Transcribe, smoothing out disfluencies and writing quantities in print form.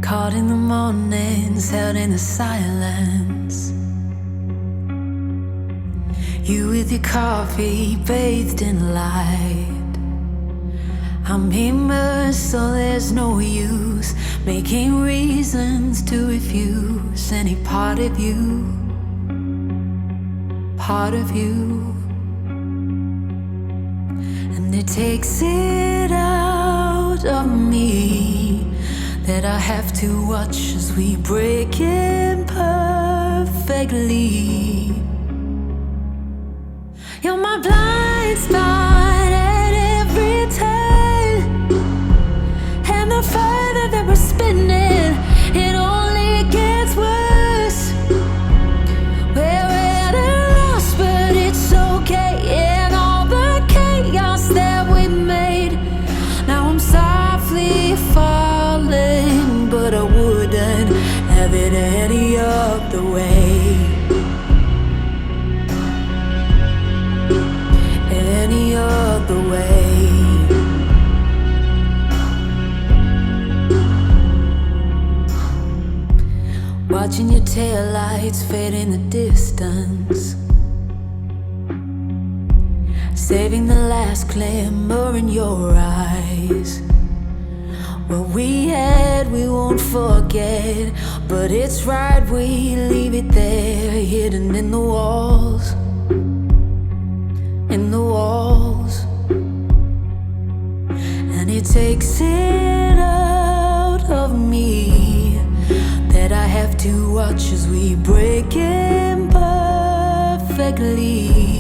Caught in the mornings, held in the silence. You with your coffee, bathed in light. I'm immersed, so there's no use making reasons to refuse any part of you, part of you. And it takes it out of me that I have to watch as we break imperfectly. You're my blind spot at every turn, and the further that we're spinning, it only gets worse. We're at a loss, but it's okay. And all the chaos that we made, now I'm softly falling, but I wouldn't have it any other way. Any other way. Watching your taillights fade in the distance, saving the last glimmer in your eyes. What we had we won't forget, but it's right we leave it there, hidden in the walls, in the walls. And it takes it out of me that I have to watch as we break imperfectly.